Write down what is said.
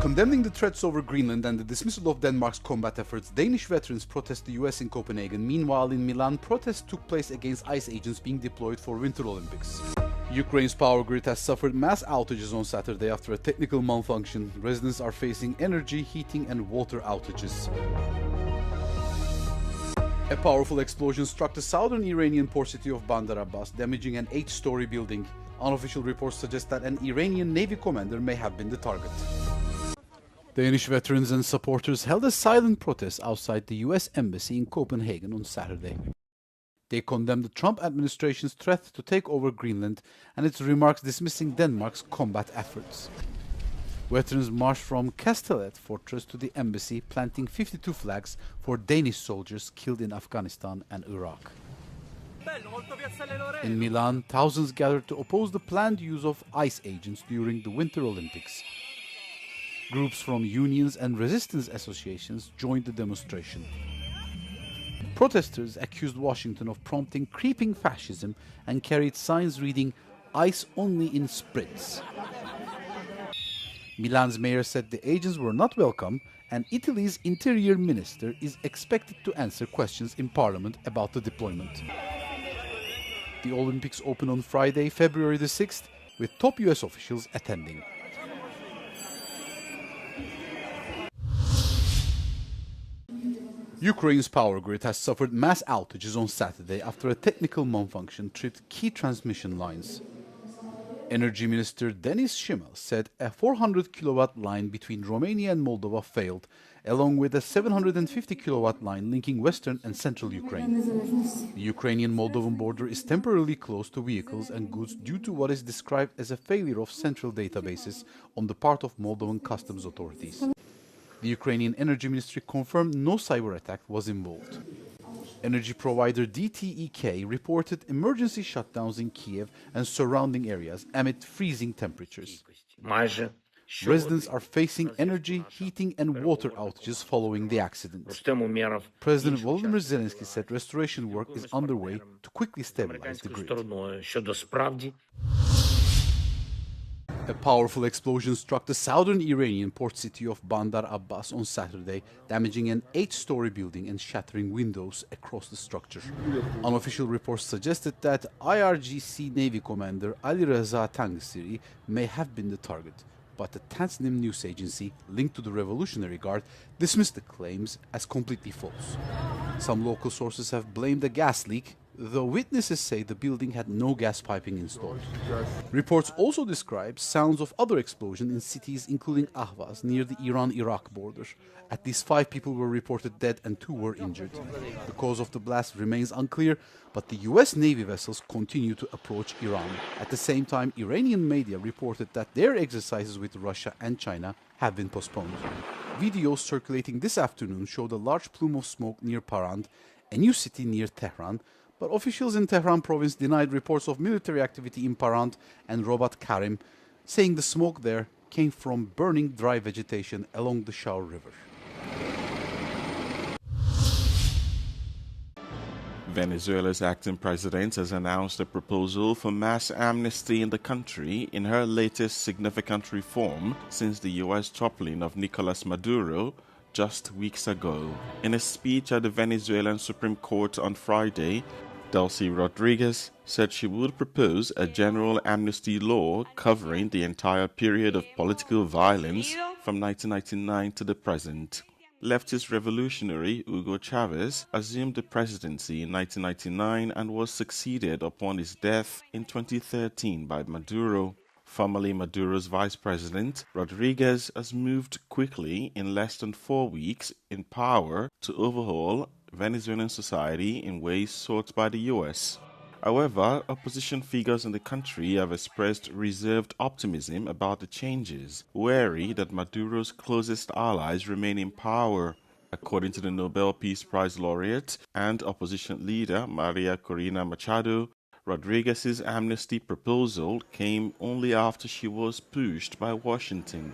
Condemning the threats over Greenland and the dismissal of Denmark's combat efforts, Danish veterans protest the US in Copenhagen. Meanwhile, in Milan, protests took place against ICE agents being deployed for Winter Olympics. Ukraine's power grid has suffered mass outages on Saturday after a technical malfunction. Residents are facing energy, heating and water outages. A powerful explosion struck the southern Iranian port city of Bandar Abbas, damaging an 8-story building. Unofficial reports suggest that an Iranian Navy commander may have been the target. Danish veterans and supporters held a silent protest outside the US Embassy in Copenhagen on Saturday. They condemned the Trump administration's threat to take over Greenland and its remarks dismissing Denmark's combat efforts. Veterans marched from Kastellet fortress to the embassy, planting 52 flags for Danish soldiers killed in Afghanistan and Iraq. In Milan, thousands gathered to oppose the planned use of ICE agents during the Winter Olympics. Groups from unions and resistance associations joined the demonstration. Protesters accused Washington of prompting creeping fascism and carried signs reading "ICE only in sprints." Milan's mayor said the agents were not welcome, and Italy's interior minister is expected to answer questions in parliament about the deployment. The Olympics open on Friday, February the 6th, with top US officials attending. Ukraine's power grid has suffered mass outages on Saturday after a technical malfunction tripped key transmission lines. Energy Minister Denis Shimel said a 400 kilowatt line between Romania and Moldova failed, along with a 750 kilowatt line linking western and central Ukraine. The Ukrainian-Moldovan border is temporarily closed to vehicles and goods due to what is described as a failure of central databases on the part of Moldovan customs authorities. The Ukrainian Energy Ministry confirmed no cyber attack was involved. Energy provider DTEK reported emergency shutdowns in Kiev and surrounding areas amid freezing temperatures. Residents are facing energy, heating and water outages following the accident. President Volodymyr Zelensky said restoration work is underway to quickly stabilize the grid. A powerful explosion struck the southern Iranian port city of Bandar Abbas on Saturday, damaging an 8-story building and shattering windows across the structure. Unofficial reports suggested that IRGC Navy commander Ali Reza Tangisiri may have been the target, but the Tasnim news agency, linked to the Revolutionary Guard, dismissed the claims as completely false. Some local sources have blamed a gas leak, though witnesses say the building had no gas piping installed. Reports also describe sounds of other explosions in cities including Ahvaz near the Iran-Iraq border. At least 5 people were reported dead and 2 were injured. The cause of the blast remains unclear, but the US Navy vessels continue to approach Iran. At the same time, Iranian media reported that their exercises with Russia and China have been postponed. Videos circulating this afternoon showed a large plume of smoke near Parand, a new city near Tehran, but officials in Tehran province denied reports of military activity in Parand and Robat Karim, saying the smoke there came from burning dry vegetation along the Shaur River. Venezuela's acting president has announced a proposal for mass amnesty in the country in her latest significant reform since the U.S. toppling of Nicolas Maduro just weeks ago. In a speech at the Venezuelan Supreme Court on Friday, Delcy Rodriguez said she would propose a general amnesty law covering the entire period of political violence from 1999 to the present. Leftist revolutionary Hugo Chavez assumed the presidency in 1999 and was succeeded upon his death in 2013 by Maduro. Formerly Maduro's vice president, Rodriguez has moved quickly in less than 4 weeks in power to overhaul Venezuelan society in ways sought by the US. However, opposition figures in the country have expressed reserved optimism about the changes, wary that Maduro's closest allies remain in power. According to the Nobel Peace Prize laureate and opposition leader Maria Corina Machado, Rodriguez's amnesty proposal came only after she was pushed by Washington.